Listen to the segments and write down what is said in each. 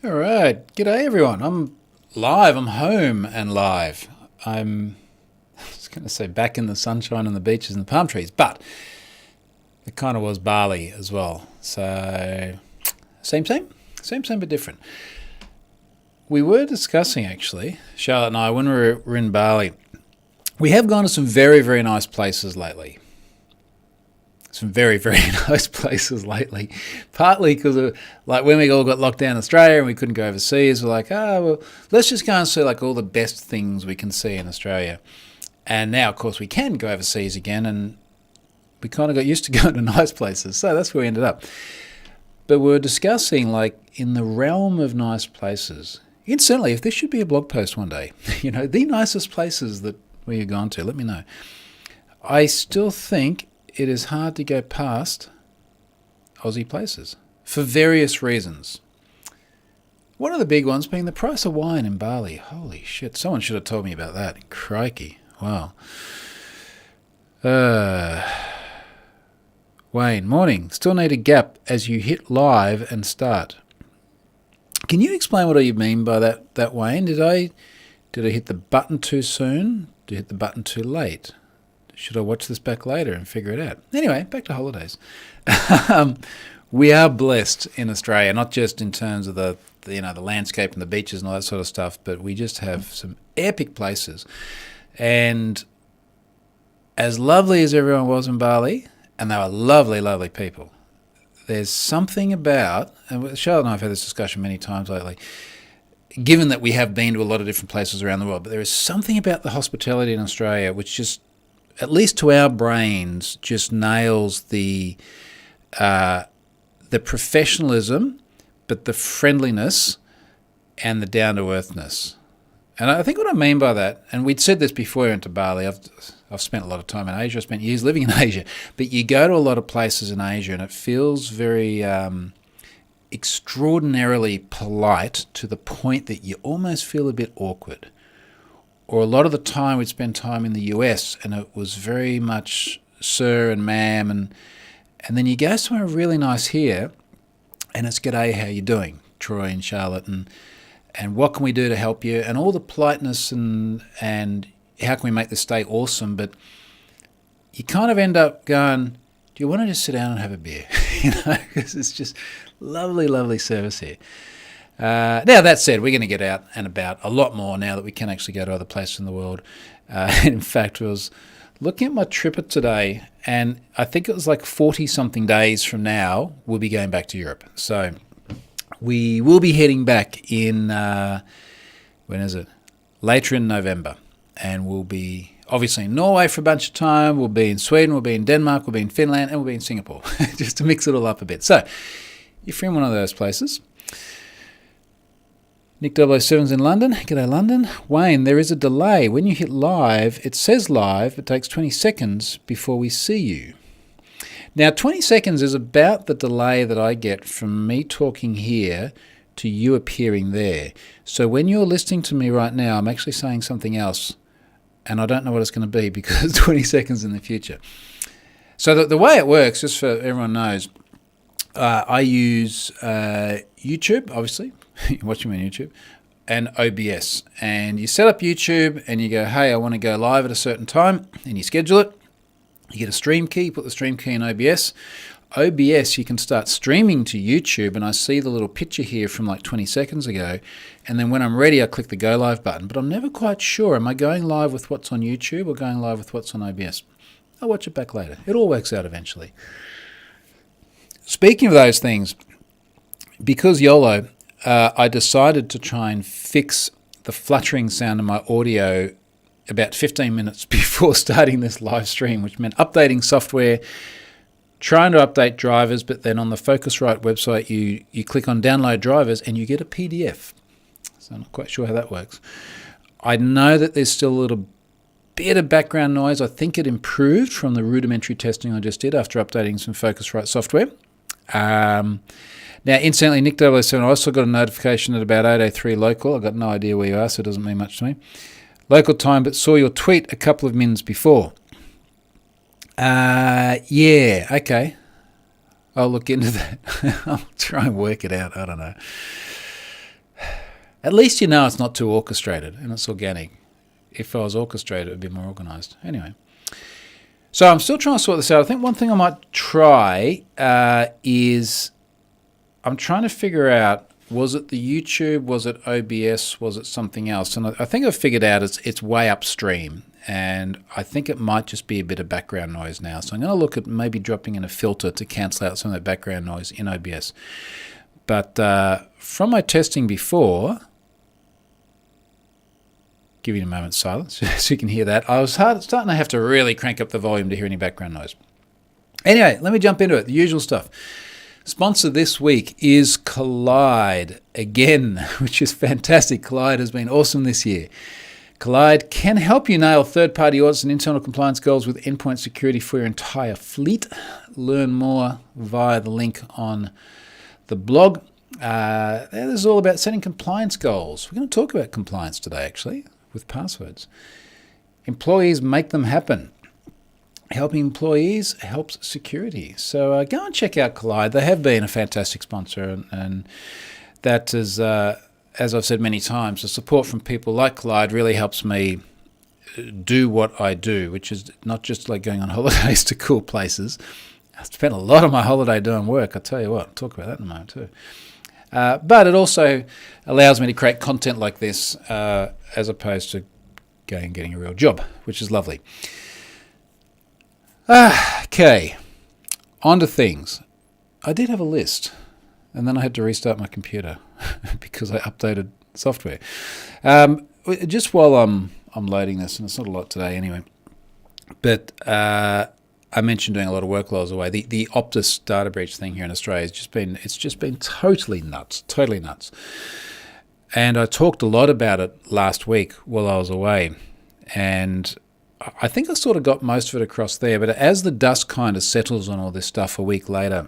All right. G'day, everyone. I'm live. I'm home and live. I was going to say back in the sunshine and the beaches and the palm trees, but it kind of was Bali as well. So, same, but different. We were discussing, actually, Charlotte and I, when we were in Bali, we have gone to some very, very nice places lately. Some very, very nice places lately. Partly because of, like, when we all got locked down in Australia and we couldn't go overseas, we're like, well, let's just go and see like all the best things we can see in Australia. And now, of course, we can go overseas again, and we kind of got used to going to nice places. So that's where we ended up. But we were discussing, like, in the realm of nice places. Incidentally, if this should be a blog post one day, the nicest places that we have gone to, let me know. I still think it is hard to go past Aussie places for various reasons. One of the big ones being the price of wine in Bali. Holy shit, someone should have told me about that. Crikey, wow. Wayne, morning. Still need a gap as you hit live and start. Can you explain what you mean by that Wayne? Did I hit the button too soon? Did I hit the button too late? Should I watch this back later and figure it out? Anyway, back to holidays. We are blessed in Australia, not just in terms of the landscape and the beaches and all that sort of stuff, but we just have some epic places. And as lovely as everyone was in Bali, and they were lovely, lovely people, there's something about, and Charlotte and I have had this discussion many times lately, given that we have been to a lot of different places around the world, but there is something about the hospitality in Australia which just, at least to our brains, just nails the professionalism, but the friendliness and the down-to-earthness. And I think what I mean by that, and we'd said this before we went to Bali, I've spent a lot of time in Asia, I spent years living in Asia, but you go to a lot of places in Asia and it feels very extraordinarily polite to the point that you almost feel a bit awkward. Or a lot of the time we'd spend time in the US and it was very much sir and ma'am, and then you go somewhere really nice here and it's g'day, how you doing, Troy and Charlotte, and what can we do to help you, and all the politeness and how can we make this stay awesome. But you kind of end up going, do you want to just sit down and have a beer? Because it's just lovely, lovely service here. Now, that said, we're going to get out and about a lot more now that we can actually go to other places in the world. In fact, I was looking at my tripper today, and I think it was like 40-something days from now, we'll be going back to Europe. So we will be heading back in, when is it? Later in November. And we'll be obviously in Norway for a bunch of time. We'll be in Sweden, we'll be in Denmark, we'll be in Finland, and we'll be in Singapore, just to mix it all up a bit. So if you're in one of those places, Nick 007's in London. G'day, London. Wayne, there is a delay. When you hit live, it says live. It takes 20 seconds before we see you. Now, 20 seconds is about the delay that I get from me talking here to you appearing there. So when you're listening to me right now, I'm actually saying something else, and I don't know what it's going to be because it's 20 seconds in the future. So the way it works, just for everyone knows, I use YouTube, obviously. You're watching me on YouTube, and OBS. And you set up YouTube and you go, hey, I want to go live at a certain time, and you schedule it. You get a stream key, put the stream key in OBS. OBS, you can start streaming to YouTube, and I see the little picture here from like 20 seconds ago. And then when I'm ready, I click the go live button. But I'm never quite sure, am I going live with what's on YouTube or going live with what's on OBS? I'll watch it back later. It all works out eventually. Speaking of those things, because YOLO, I decided to try and fix the fluttering sound of my audio about 15 minutes before starting this live stream, which meant updating software, trying to update drivers, but then on the Focusrite website, you click on download drivers and you get a PDF. So I'm not quite sure how that works. I know that there's still a little bit of background noise. I think it improved from the rudimentary testing I just did after updating some Focusrite software. Now, incidentally, Nick 007, I also got a notification at about 8:03 local. I've got no idea where you are, so it doesn't mean much to me. Local time, but saw your tweet a couple of minutes before. Yeah, okay. I'll look into that. I'll try and work it out. I don't know. At least you know it's not too orchestrated and it's organic. If I was orchestrated, it would be more organised. Anyway. So I'm still trying to sort this out. I think one thing I might try is I'm trying to figure out, was it the YouTube, was it OBS, was it something else? And I think I've figured out it's way upstream, and I think it might just be a bit of background noise now. So I'm going to look at maybe dropping in a filter to cancel out some of that background noise in OBS. But from my testing before, give you a moment's silence so you can hear that. I was starting to have to really crank up the volume to hear any background noise. Anyway, let me jump into it. The usual stuff. Sponsor this week is Collide again, which is fantastic. Collide has been awesome this year. Collide can help you nail third-party audits and internal compliance goals with endpoint security for your entire fleet. Learn more via the link on the blog. This is all about setting compliance goals. We're going to talk about compliance today, actually, with passwords. Employees make them happen. Helping employees helps security. So go and check out Collide. They have been a fantastic sponsor, and that is, as I've said many times, the support from people like Collide really helps me do what I do, which is not just like going on holidays to cool places. I spent a lot of my holiday doing work, I tell you what. I'll talk about that in a moment too. But it also allows me to create content like this as opposed to going and getting a real job, which is lovely. Okay, on to things. I did have a list, and then I had to restart my computer because I updated software. Just while I'm loading this, and it's not a lot today anyway, but I mentioned doing a lot of work while I was away. The Optus data breach thing here in Australia has just been totally nuts. And I talked a lot about it last week while I was away, and I think I sort of got most of it across there. But as the dust kind of settles on all this stuff a week later,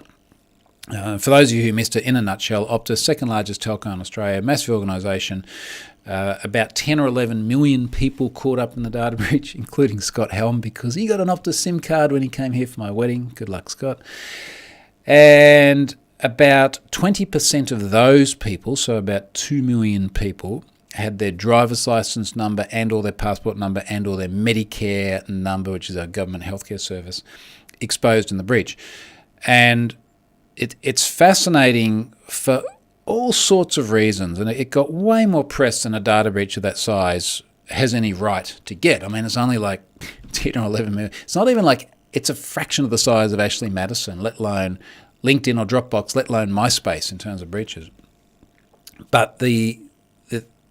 for those of you who missed it, in a nutshell, Optus, second largest telco in Australia, massive organisation, about 10 or 11 million people caught up in the data breach, including Scott Helm, because he got an Optus SIM card when he came here for my wedding. Good luck, Scott. And about 20% of those people, so about 2 million people, had their driver's license number and or their passport number and or their Medicare number, which is our government healthcare service, exposed in the breach. And it's fascinating for all sorts of reasons, and it got way more press than a data breach of that size has any right to get. I mean, it's only like 10 or 11 million. It's not even like it's a fraction of the size of Ashley Madison, let alone LinkedIn or Dropbox, let alone MySpace in terms of breaches. But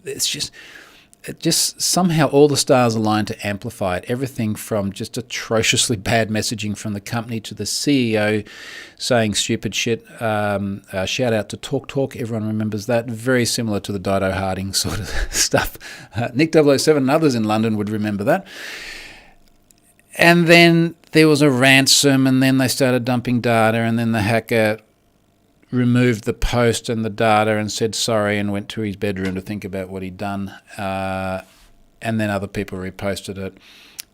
it just somehow all the stars aligned to amplify it. Everything from just atrociously bad messaging from the company to the CEO saying stupid shit. Shout out to TalkTalk. Everyone remembers that. Very similar to the Dido Harding sort of stuff. Nick 007 and others in London would remember that. And then there was a ransom, and then they started dumping data, and then the hacker removed the post and the data and said sorry and went to his bedroom to think about what he'd done. And then other people reposted it.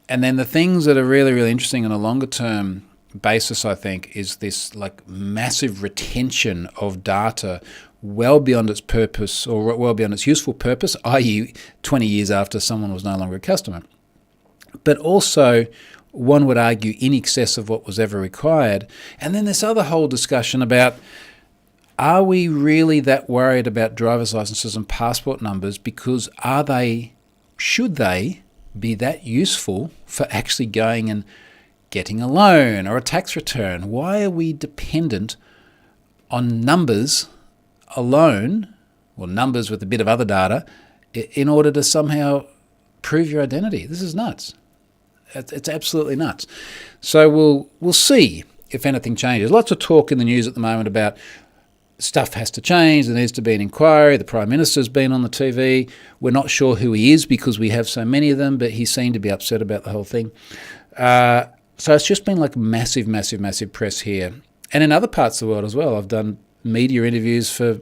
And then the things that are really, really interesting on a longer term basis, I think, is this like massive retention of data well beyond its purpose, or well beyond its useful purpose, i.e. 20 years after someone was no longer a customer. But also, one would argue, in excess of what was ever required. And then this other whole discussion about, are we really that worried about driver's licenses and passport numbers? Because should they be that useful for actually going and getting a loan or a tax return? Why are we dependent on numbers alone, or numbers with a bit of other data, in order to somehow prove your identity? This is nuts. It's absolutely nuts. So we'll see if anything changes. Lots of talk in the news at the moment about stuff has to change, there needs to be an inquiry, the Prime Minister's been on the TV, we're not sure who he is because we have so many of them, but he seemed to be upset about the whole thing. So it's just been like massive, massive, massive press here. And in other parts of the world as well. I've done media interviews for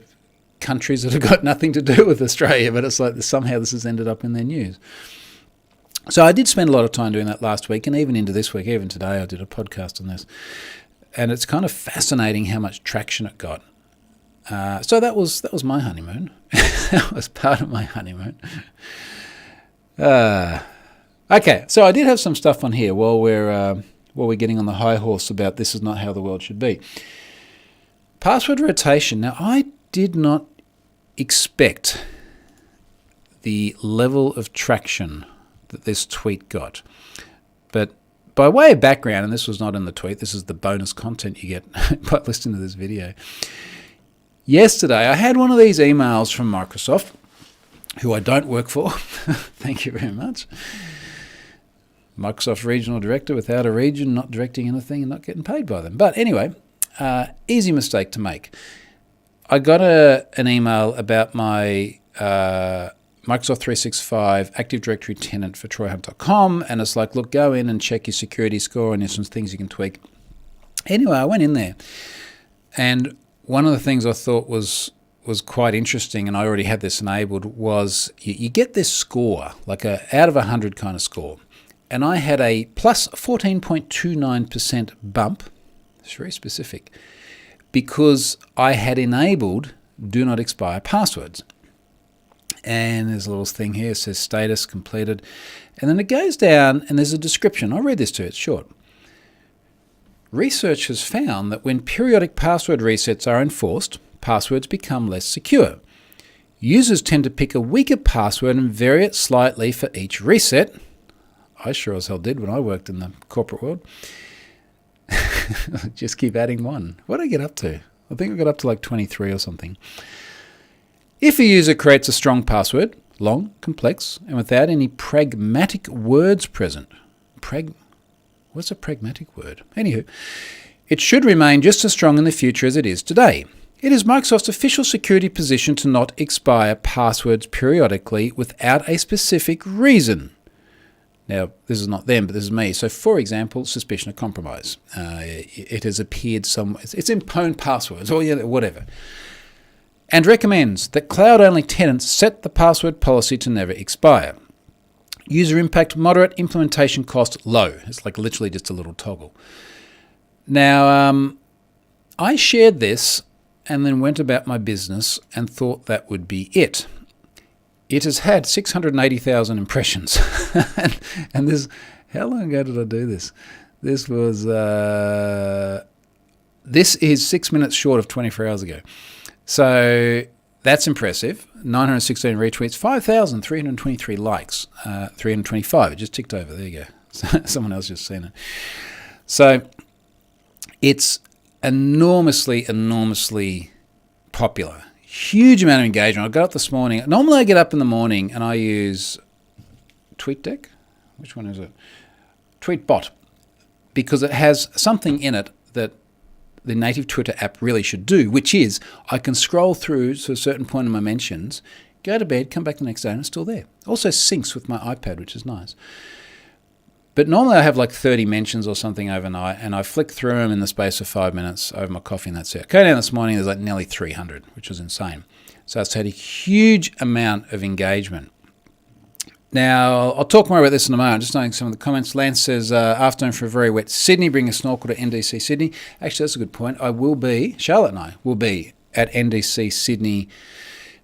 countries that have got nothing to do with Australia, but it's like somehow this has ended up in their news. So I did spend a lot of time doing that last week, and even into this week, even today I did a podcast on this. And it's kind of fascinating how much traction it got. So that was my honeymoon. That was part of my honeymoon. Okay, so I did have some stuff on here while we're getting on the high horse about this is not how the world should be. Password rotation. Now, I did not expect the level of traction that this tweet got. But by way of background, and this was not in the tweet, this is the bonus content you get by listening to this video. Yesterday, I had one of these emails from Microsoft, who I don't work for. Thank you very much. Microsoft regional director without a region, not directing anything and not getting paid by them. But anyway, easy mistake to make. I got an email about my Microsoft 365 Active Directory tenant for TroyHunt.com, and it's like, look, go in and check your security score, and there's some things you can tweak. Anyway, I went in there, and one of the things I thought was quite interesting, and I already had this enabled, was you get this score, like a out of 100 kind of score. And I had a plus 14.29% bump. It's very specific. Because I had enabled do not expire passwords. And there's a little thing here, it says status completed. And then it goes down and there's a description. I'll read this to you, it's short. Research has found that when periodic password resets are enforced, passwords become less secure. Users tend to pick a weaker password and vary it slightly for each reset. I sure as hell did when I worked in the corporate world. Just keep adding one. What did I get up to? I think I got up to like 23 or something. If a user creates a strong password, long, complex, and without any pragmatic words present. What's a pragmatic word? Anywho, it should remain just as strong in the future as it is today. It is Microsoft's official security position to not expire passwords periodically without a specific reason. Now, this is not them, but this is me. So, for example, suspicion of compromise. It has appeared it's in pwned passwords or whatever. And recommends that cloud-only tenants set the password policy to never expire. User impact moderate, implementation cost low. It's like literally just a little toggle. Now, I shared this and then went about my business and thought that would be it. It has had 680,000 impressions. and this, how long ago did I do this? This is 6 minutes short of 24 hours ago. So that's impressive. 916 retweets, 5,323 likes, 325. It just ticked over. There you go. Someone else just seen it. So it's enormously, enormously popular. Huge amount of engagement. I got up this morning. Normally I get up in the morning and I use TweetDeck. Which one is it? TweetBot. Because it has something in it that the native Twitter app really should do, which is I can scroll through to a certain point in my mentions, go to bed, come back the next day and it's still there. Also syncs with my iPad, which is nice. But normally I have like 30 mentions or something overnight, and I flick through them in the space of 5 minutes over my coffee, and that's it. Go down this morning, there's like nearly 300, which was insane. So it's had a huge amount of engagement. Now, I'll talk more about this in a moment. Just knowing some of the comments. Lance says, afternoon for a very wet Sydney, bring a snorkel to NDC Sydney. Actually, that's a good point. Charlotte and I will be at NDC Sydney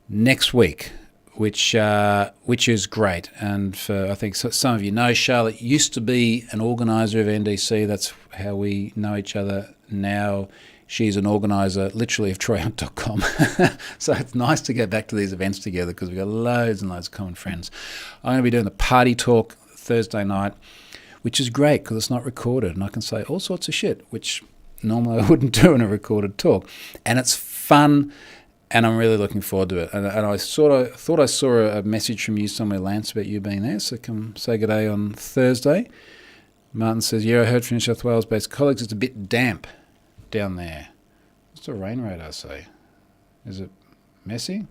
next week, which is great. And I think some of you know, Charlotte used to be an organiser of NDC. That's how we know each other now. She's an organiser, literally, of TroyHunt.com. So it's nice to go back to these events together because we've got loads and loads of common friends. I'm going to be doing the party talk Thursday night, which is great because it's not recorded and I can say all sorts of shit, which normally I wouldn't do in a recorded talk. And it's fun. And I'm really looking forward to it. And I thought I saw a message from you somewhere, Lance, about you being there. So come say good day on Thursday. Martin says, yeah, I heard from New South Wales-based colleagues it's a bit damp down there. What's the rain radar say? Is it messy?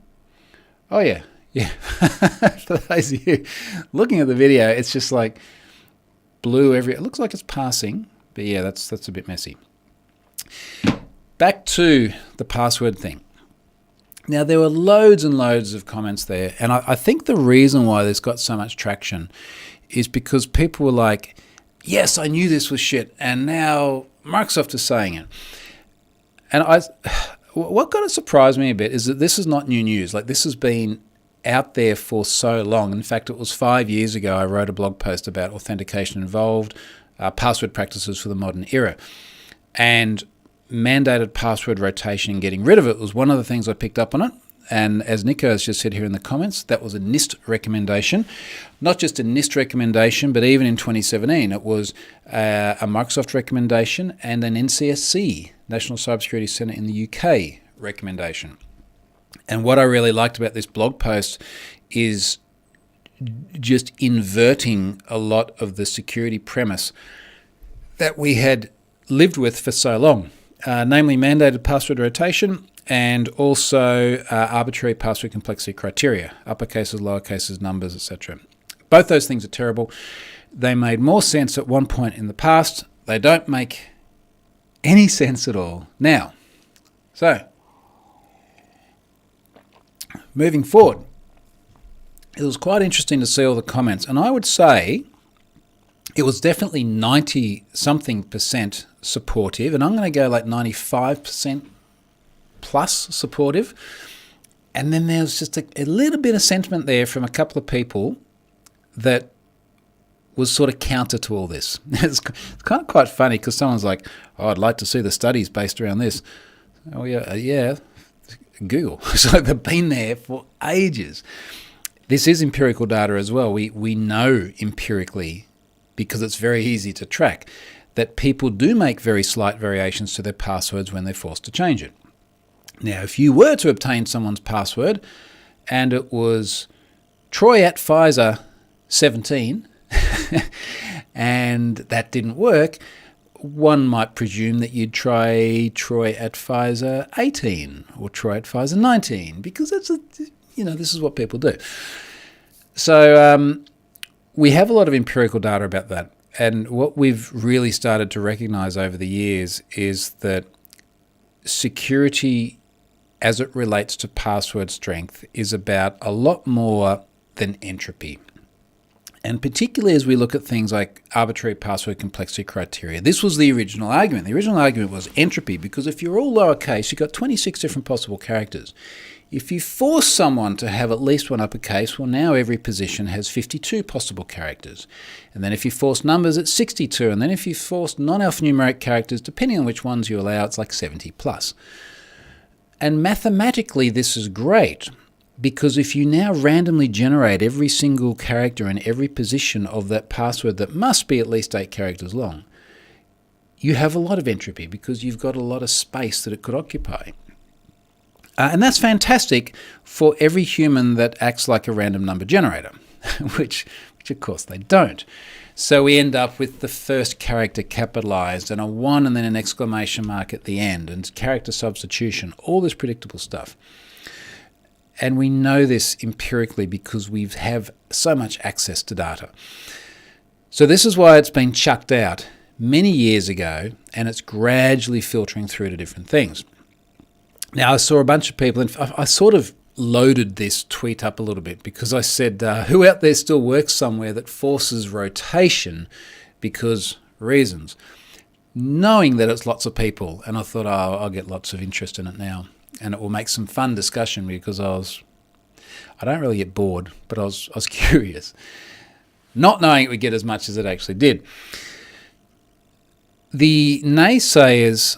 Oh, yeah. Yeah. For those of you looking at the video, it's just like blue it looks like it's passing. But yeah, that's a bit messy. Back to the password thing. Now, there were loads and loads of comments there, and I think the reason why this got so much traction is because people were like, yes, I knew this was shit, and now Microsoft is saying it. And what kind of surprised me a bit is that this is not new news. Like, this has been out there for so long. In fact, it was 5 years ago I wrote a blog post about authentication involved, password practices for the modern era. And mandated password rotation and getting rid of it was one of the things I picked up on it. And as Nico has just said here in the comments, that was a NIST recommendation. Not just a NIST recommendation, but even in 2017, it was a Microsoft recommendation and an NCSC, National Cybersecurity Centre in the UK, recommendation. And what I really liked about this blog post is just inverting a lot of the security premise that we had lived with for so long, namely mandated password rotation and also arbitrary password complexity criteria, uppercases, lowercases, numbers, etc. Both those things are terrible. They made more sense at one point in the past. They don't make any sense at all now. So, moving forward, it was quite interesting to see all the comments, and I would say it was definitely 90-something% supportive, and I'm going to go like 95% plus supportive. And then there's just a little bit of sentiment there from a couple of people that was sort of counter to all this. It's kind of quite funny because someone's like, oh, I'd like to see the studies based around this. Oh, yeah, Google. So they've been there for ages. This is empirical data as well. We know empirically, because it's very easy to track, that people do make very slight variations to their passwords when they're forced to change it. Now, if you were to obtain someone's password and it was Troy at Pfizer 17 and that didn't work, one might presume that you'd try Troy at Pfizer 18 or Troy at Pfizer 19 because that's this is what people do. So we have a lot of empirical data about that. And what we've really started to recognize over the years is that security as it relates to password strength is about a lot more than entropy. And particularly as we look at things like arbitrary password complexity criteria, this was the original argument. The original argument was entropy, because if you're all lowercase, you've got 26 different possible characters. If you force someone to have at least one uppercase, well, now every position has 52 possible characters. And then if you force numbers, it's 62. And then if you force non-alphanumeric characters, depending on which ones you allow, it's like 70 plus. And mathematically, this is great, because if you now randomly generate every single character in every position of that password that must be at least 8 characters long, you have a lot of entropy because you've got a lot of space that it could occupy. And that's fantastic for every human that acts like a random number generator, which of course they don't. So we end up with the first character capitalized and a 1 and then an exclamation mark at the end and character substitution, all this predictable stuff. And we know this empirically because we have so much access to data. So this is why it's been chucked out many years ago, and it's gradually filtering through to different things. Now, I saw a bunch of people, and I sort of loaded this tweet up a little bit because I said, who out there still works somewhere that forces rotation because reasons? Knowing that it's lots of people, and I thought, I'll get lots of interest in it now. And it will make some fun discussion because I don't really get bored, but I was curious. Not knowing it would get as much as it actually did. The naysayers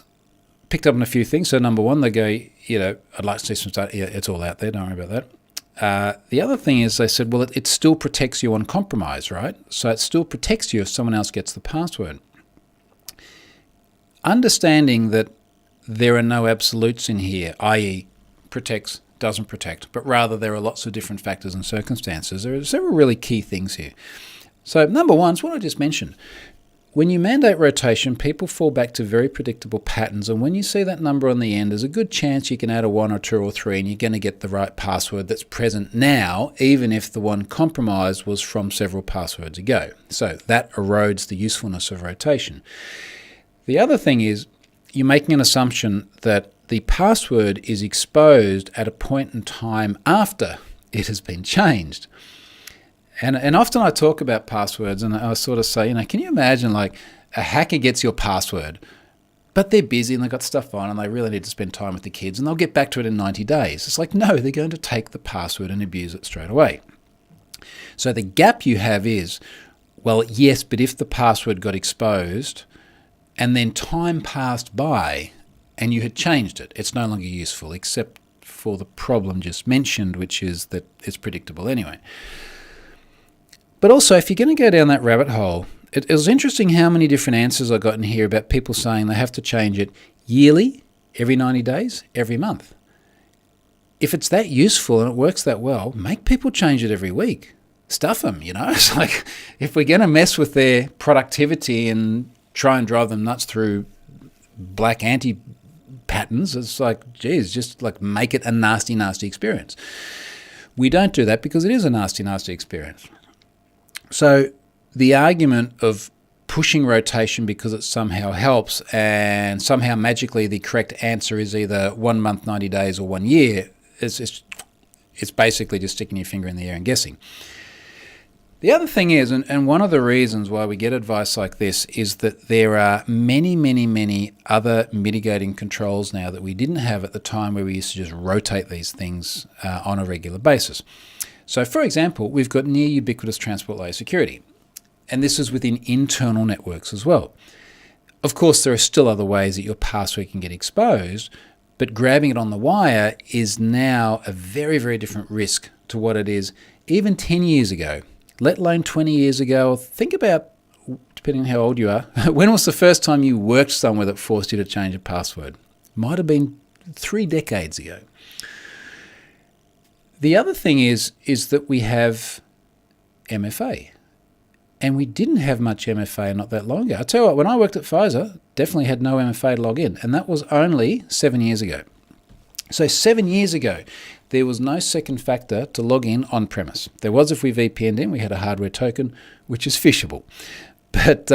picked up on a few things. So number one, they go, I'd like to see some stuff. Yeah, it's all out there. Don't worry about that. The other thing is they said, well, it still protects you on compromise, right? So it still protects you if someone else gets the password. Understanding that there are no absolutes in here, i.e. protects, doesn't protect, but rather there are lots of different factors and circumstances. There are several really key things here. So number one is what I just mentioned. When you mandate rotation, people fall back to very predictable patterns, and when you see that number on the end, there's a good chance you can add a 1 or 2 or 3 and you're going to get the right password that's present now, even if the one compromised was from several passwords ago. So that erodes the usefulness of rotation. The other thing is you're making an assumption that the password is exposed at a point in time after it has been changed. And often I talk about passwords and I sort of say, can you imagine like a hacker gets your password, but they're busy and they've got stuff on and they really need to spend time with the kids and they'll get back to it in 90 days. It's like, no, they're going to take the password and abuse it straight away. So the gap you have is, well, yes, but if the password got exposed and then time passed by and you had changed it, it's no longer useful, except for the problem just mentioned, which is that it's predictable anyway. But also, if you're going to go down that rabbit hole, it was interesting how many different answers I got in here about people saying they have to change it yearly, every 90 days, every month. If it's that useful and it works that well, make people change it every week. Stuff them, It's like, if we're going to mess with their productivity and try and drive them nuts through black anti-patterns, it's like, geez, just like make it a nasty, nasty experience. We don't do that because it is a nasty, nasty experience. So the argument of pushing rotation because it somehow helps and somehow magically the correct answer is either 1 month, 90 days or 1 year, it's basically just sticking your finger in the air and guessing. The other thing is, and one of the reasons why we get advice like this is that there are many, many, many other mitigating controls now that we didn't have at the time where we used to just rotate these things on a regular basis. So, for example, we've got near ubiquitous transport layer security, and this is within internal networks as well. Of course, there are still other ways that your password can get exposed, but grabbing it on the wire is now a very, very different risk to what it is even 10 years ago. Let alone 20 years ago. Think about, depending on how old you are, when was the first time you worked somewhere that forced you to change a password? Might have been 3 decades ago. The other thing is that we have MFA. And we didn't have much MFA not that long ago. I tell you what, when I worked at Pfizer, definitely had no MFA to log in. And that was only 7 years ago. So 7 years ago, there was no second factor to log in on-premise. There was if we VPN'd in, we had a hardware token, which is phishable. But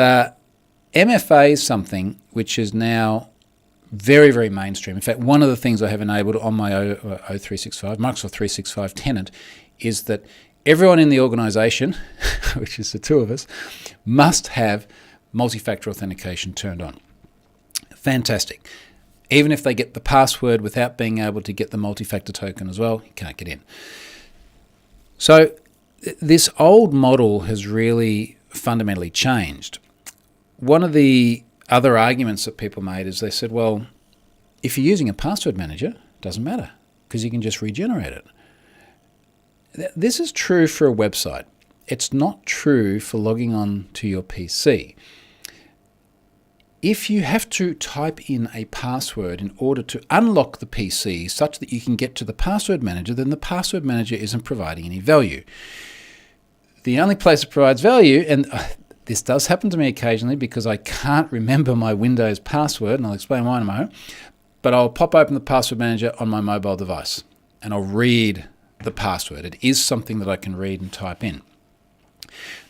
MFA is something which is now very, very mainstream. In fact, one of the things I have enabled on my O365, Microsoft 365 tenant, is that everyone in the organization, which is the two of us, must have multi-factor authentication turned on. Fantastic. Even if they get the password without being able to get the multi-factor token as well, you can't get in. So this old model has really fundamentally changed. One of the other arguments that people made is they said, well, if you're using a password manager, it doesn't matter because you can just regenerate it. This is true for a website. It's not true for logging on to your PC. If you have to type in a password in order to unlock the PC such that you can get to the password manager, then the password manager isn't providing any value. The only place it provides value, and this does happen to me occasionally because I can't remember my Windows password, and I'll explain why in a moment, but I'll pop open the password manager on my mobile device and I'll read the password. It is something that I can read and type in.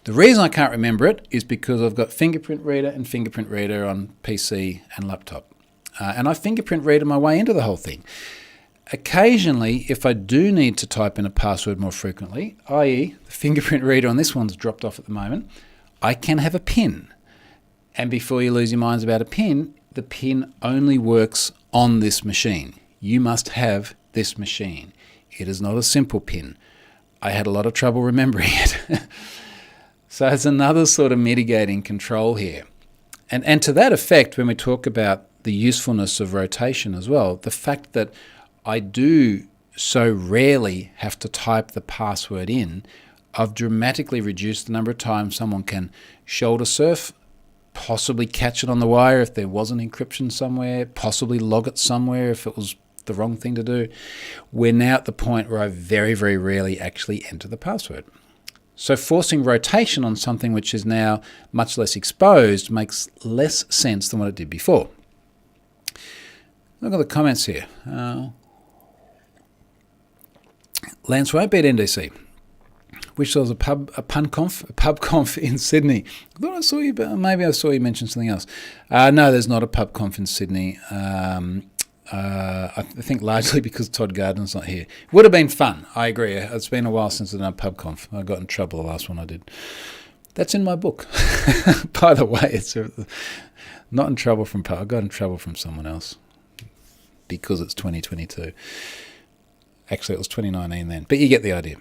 The reason I can't remember it is because I've got fingerprint reader and fingerprint reader on PC and laptop. And I fingerprint reader my way into the whole thing. Occasionally, if I do need to type in a password more frequently, i.e. the fingerprint reader on this one's dropped off at the moment, I can have a PIN. And before you lose your minds about a PIN, the PIN only works on this machine. You must have this machine. It is not a simple PIN. I had a lot of trouble remembering it. So it's another sort of mitigating control here. And to that effect, when we talk about the usefulness of rotation as well, the fact that I do so rarely have to type the password in, I've dramatically reduced the number of times someone can shoulder surf, possibly catch it on the wire if there was an encryption somewhere, possibly log it somewhere if it was the wrong thing to do. We're now at the point where I very, very rarely actually enter the password. So forcing rotation on something which is now much less exposed makes less sense than what it did before. Look at the comments here. Lance won't be at NDC. Wish there was a pub conf in Sydney. I thought I saw you, but maybe I saw you mention something else. No, there's not a pub conf in Sydney. I think largely because Todd Gardner's not here. Would have been fun, I agree. It's been a while since I've done a pub conf. I got in trouble the last one I did. That's in my book. By the way, it's not in trouble from I got in trouble from someone else because it's 2022. Actually, it was 2019 then, but you get the idea.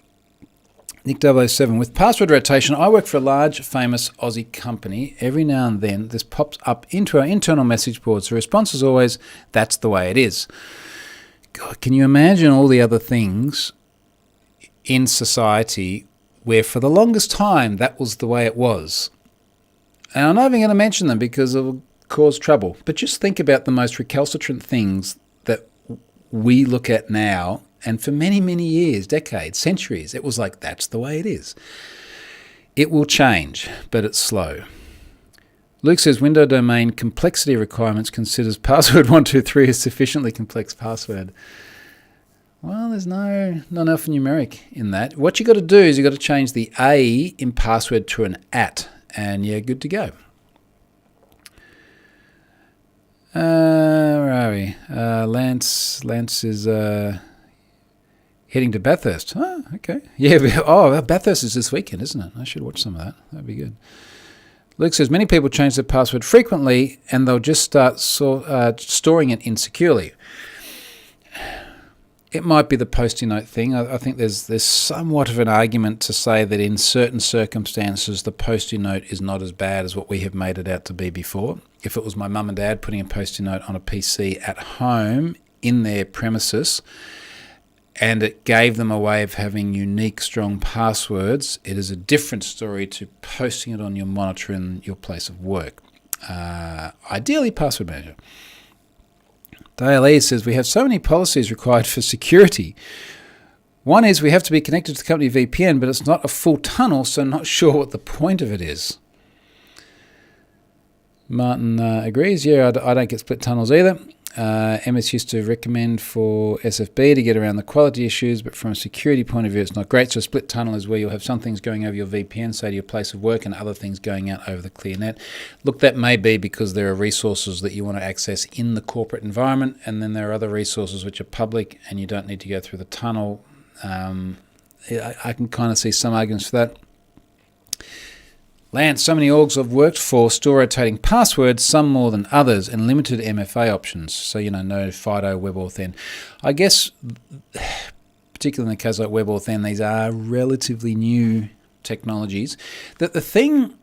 Nick 007, with password rotation, I work for a large, famous Aussie company. Every now and then, this pops up into our internal message boards. The response is always, that's the way it is. God, can you imagine all the other things in society where for the longest time that was the way it was? And I'm not even going to mention them because it will cause trouble. But just think about the most recalcitrant things that we look at now. And for many, many years, decades, centuries, it was like, that's the way it is. It will change, but it's slow. Luke says, window domain complexity requirements considers password 123 a sufficiently complex password. Well, there's not alphanumeric in that. What you got to do is you got to change the A in password to an at, and you're good to go. Where are we? Lance is... heading to Bathurst. Oh, okay. Yeah. Bathurst is this weekend, isn't it? I should watch some of that. That'd be good. Luke says, many people change their password frequently and they'll just start storing it insecurely. It might be the Post-it note thing. I think there's somewhat of an argument to say that in certain circumstances the Post-it note is not as bad as what we have made it out to be before. If it was my mum and dad putting a Post-it note on a PC at home in their premises, and it gave them a way of having unique, strong passwords, it is a different story to posting it on your monitor in your place of work. Ideally, password manager. Dale E says, we have so many policies required for security. One is we have to be connected to the company VPN, but it's not a full tunnel, so I'm not sure what the point of it is. Martin agrees. Yeah, I don't get split tunnels either. MS used to recommend for SFB to get around the quality issues, but from a security point of view, it's not great. So a split tunnel is where you'll have some things going over your VPN, say to your place of work, and other things going out over the clear net. Look, that may be because there are resources that you want to access in the corporate environment, and then there are other resources which are public, and you don't need to go through the tunnel. I can kind of see some arguments for that. Lance, so many orgs I've worked for still rotating passwords, some more than others, and limited MFA options. So, no FIDO, WebAuthn. I guess, particularly in the case like WebAuthn, these are relatively new technologies. That the thing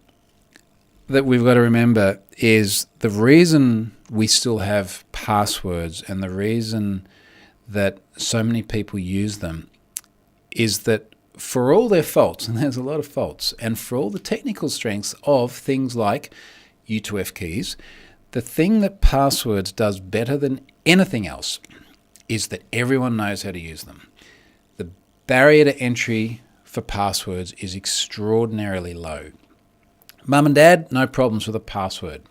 that we've got to remember is the reason we still have passwords and the reason that so many people use them is that for all their faults, and there's a lot of faults, and for all the technical strengths of things like U2F keys, the thing that passwords does better than anything else is that everyone knows how to use them. The barrier to entry for passwords is extraordinarily low. Mum and Dad, no problems with a password.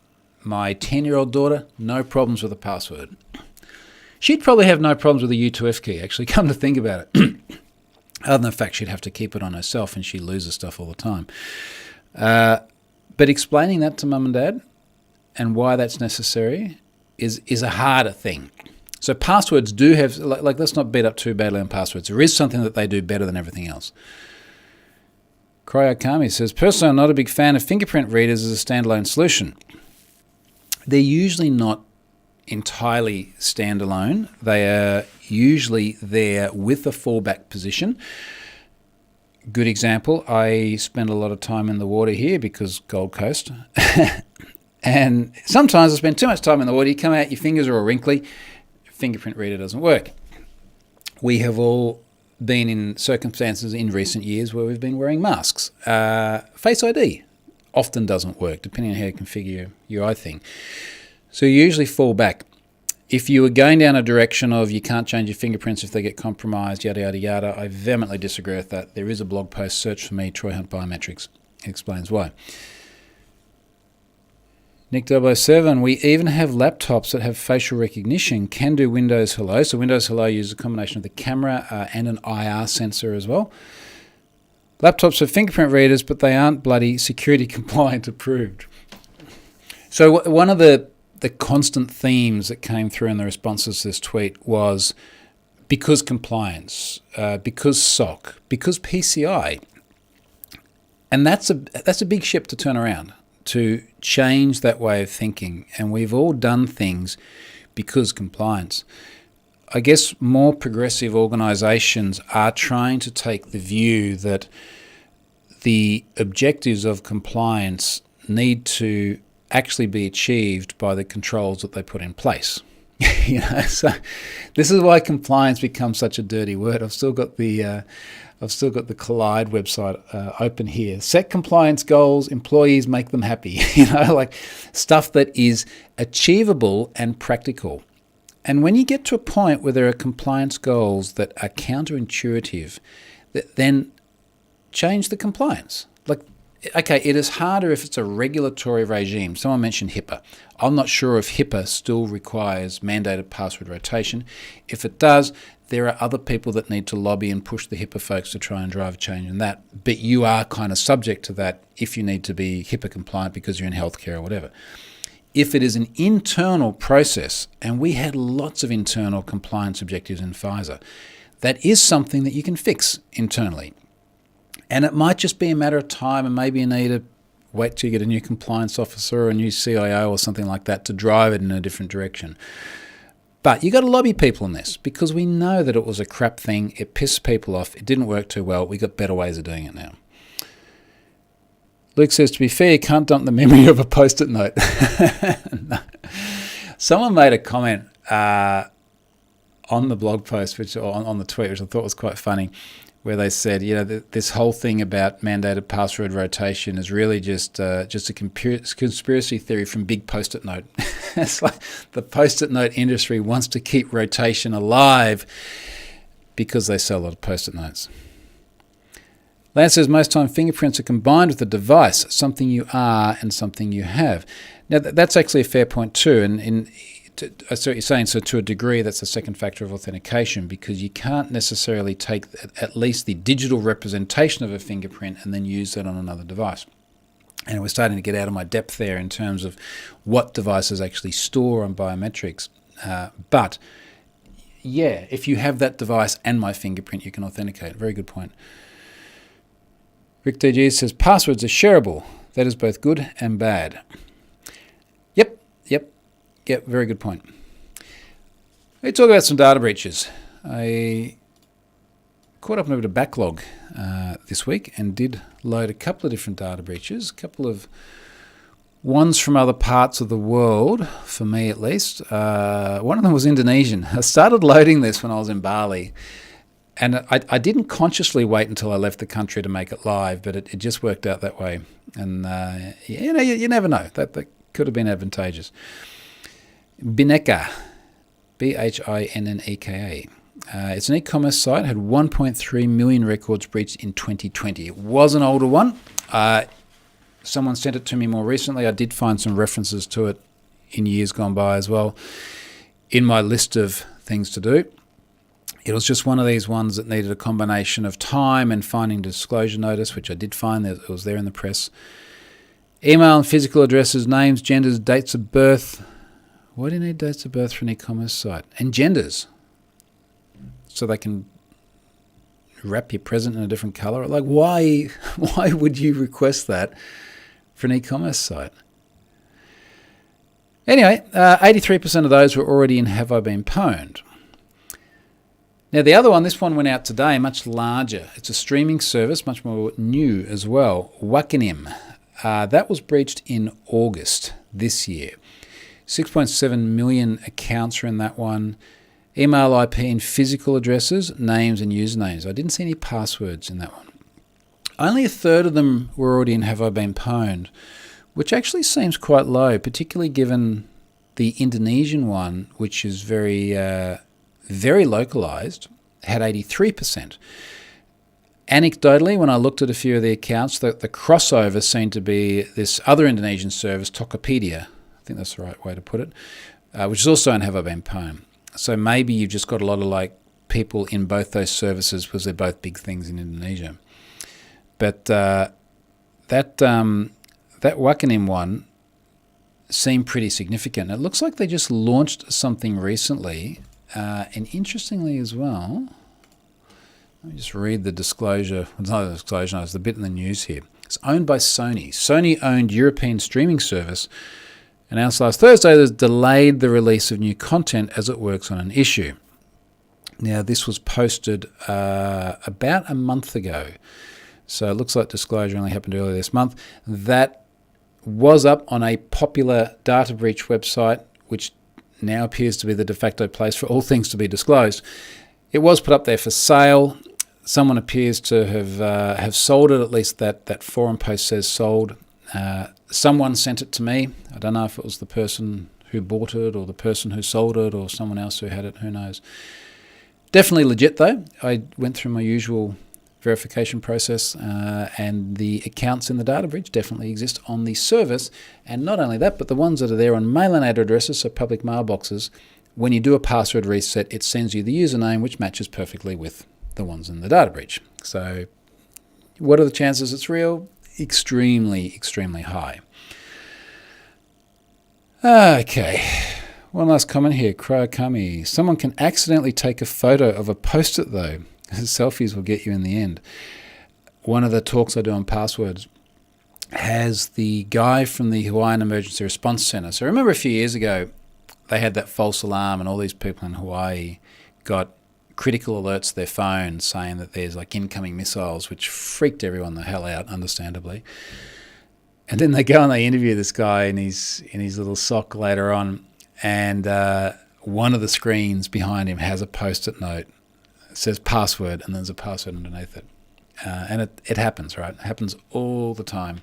My 10-year-old daughter, no problems with a password. She'd probably have no problems with a U2F key, actually, come to think about it. Other than the fact she'd have to keep it on herself and she loses stuff all the time. But explaining that to mum and dad and why that's necessary is a harder thing. So passwords do have, let's not beat up too badly on passwords. There is something that they do better than everything else. Cryokami says, personally, I'm not a big fan of fingerprint readers as a standalone solution. They're usually not entirely standalone. They are usually there with a fallback position. Good example, I spend a lot of time in the water here because Gold Coast. And sometimes I spend too much time in the water. You come out, your fingers are all wrinkly, fingerprint reader doesn't work. We have all been in circumstances in recent years where we've been wearing masks. Face ID often doesn't work, depending on how you configure your iThing. So you usually fall back. If you were going down a direction of you can't change your fingerprints if they get compromised, yada, yada, yada, I vehemently disagree with that. There is a blog post, search for me, Troy Hunt Biometrics. It explains why. Nick 007, we even have laptops that have facial recognition, can do Windows Hello. So Windows Hello uses a combination of the camera and an IR sensor as well. Laptops have fingerprint readers, but they aren't bloody security compliant approved. So one of the constant themes that came through in the responses to this tweet was because compliance, because SOC, because PCI. And that's a big ship to turn around, to change that way of thinking. And we've all done things because compliance. I guess more progressive organisations are trying to take the view that the objectives of compliance need to actually be achieved by the controls that they put in place. So this is why compliance becomes such a dirty word. I've still got the Collide website open here. Set compliance goals, employees make them happy. Like stuff that is achievable and practical. And when you get to a point where there are compliance goals that are counterintuitive, then change the compliance. Like, okay, it is harder if it's a regulatory regime. Someone mentioned HIPAA. I'm not sure if HIPAA still requires mandated password rotation. If it does, there are other people that need to lobby and push the HIPAA folks to try and drive a change in that. But you are kind of subject to that if you need to be HIPAA compliant because you're in healthcare or whatever. If it is an internal process, and we had lots of internal compliance objectives in Pfizer, that is something that you can fix internally. And it might just be a matter of time, and maybe you need to wait till you get a new compliance officer or a new CIO or something like that to drive it in a different direction. But you got to lobby people on this because we know that it was a crap thing. It pissed people off. It didn't work too well. We got better ways of doing it now. Luke says, to be fair, you can't dump the memory of a Post-it note. No. Someone made a comment on the blog post, on the tweet, which I thought was quite funny, where they said, this whole thing about mandated password rotation is really just a conspiracy theory from Big Post-it Note. It's like the Post-it Note industry wants to keep rotation alive because they sell a lot of Post-it notes. Lance says, most time fingerprints are combined with the device, something you are and something you have. Now, that's actually a fair point too. And I see what you're saying. So to a degree, that's a second factor of authentication because you can't necessarily take at least the digital representation of a fingerprint and then use that on another device. And we're starting to get out of my depth there in terms of what devices actually store on biometrics. But yeah, if you have that device and my fingerprint, you can authenticate. Very good point. Rick DG says, passwords are shareable. That is both good and bad. Yep, very good point. Let's talk about some data breaches. I caught up on a bit of backlog this week and did load a couple of different data breaches, a couple of ones from other parts of the world, for me at least. One of them was Indonesian. I started loading this when I was in Bali. And I didn't consciously wait until I left the country to make it live, but it just worked out that way. And, you never know. That could have been advantageous. Bhinneka, Binneka. It's an e-commerce site, had 1.3 million records breached in 2020. It was an older one. Someone sent it to me more recently. I did find some references to it in years gone by as well in my list of things to do. It was just one of these ones that needed a combination of time and finding disclosure notice, which I did find. It was there in the press. Email and physical addresses, names, genders, dates of birth. Why do you need dates of birth for an e-commerce site? And genders. So they can wrap your present in a different color. Like, why would you request that for an e-commerce site? Anyway, 83% of those were already in Have I Been Pwned. Now, the other one, this one went out today, much larger. It's a streaming service, much more new as well. Wakanim. That was breached in August this year. 6.7 million accounts are in that one. Email, IP, and physical addresses, names, and usernames. I didn't see any passwords in that one. Only a third of them were already in Have I Been Pwned, which actually seems quite low, particularly given the Indonesian one, which is very localized, had 83%. Anecdotally, when I looked at a few of the accounts, the crossover seemed to be this other Indonesian service, Tokopedia. I think that's the right way to put it, which is also in Have I Been Pwned. So maybe you've just got a lot of people in both those services because they're both big things in Indonesia. But that Wakanim one seemed pretty significant. It looks like they just launched something recently. And interestingly as well, let me just read the disclosure. It's not a disclosure, it's the bit in the news here. It's owned by Sony. Sony-owned European streaming service announced last Thursday that it's delayed the release of new content as it works on an issue. Now, this was posted about a month ago, so it looks like disclosure only happened earlier this month. That was up on a popular data breach website, which now appears to be the de facto place for all things to be disclosed. It was put up there for sale. Someone appears to have sold it, at least that forum post says sold. Someone sent it to me. I don't know if it was the person who bought it or the person who sold it or someone else who had it, who knows. Definitely legit though. I went through my usual verification process and the accounts in the data breach definitely exist on the service. And not only that, but the ones that are there on mail-in addresses, so public mailboxes, when you do a password reset, it sends you the username which matches perfectly with the ones in the data breach. So what are the chances it's real? Extremely, extremely high. Okay, one last comment here. Kami. Someone can accidentally take a photo of a post-it though. Selfies will get you in the end. One of the talks I do on passwords has the guy from the Hawaiian Emergency Response Centre. So remember a few years ago, they had that false alarm and all these people in Hawaii got critical alerts to their phone saying that there's like incoming missiles, which freaked everyone the hell out, understandably. And then they go and they interview this guy in his little sock later on, and one of the screens behind him has a post-it note. It says password, and there's a password underneath it. And it happens, right? It happens all the time.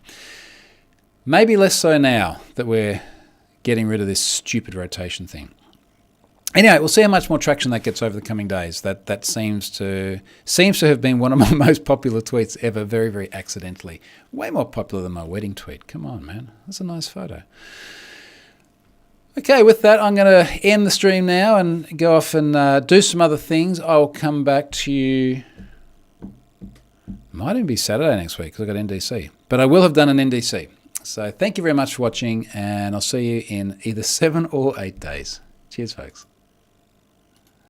Maybe less so now that we're getting rid of this stupid rotation thing. Anyway, we'll see how much more traction that gets over the coming days. That seems to have been one of my most popular tweets ever, very, very accidentally. Way more popular than my wedding tweet. Come on, man. That's a nice photo. Okay, with that, I'm going to end the stream now and go off and do some other things. I'll come back to you. Might even be Saturday next week because I've got NDC. But I will have done an NDC. So thank you very much for watching, and I'll see you in either 7 or 8 days. Cheers, folks.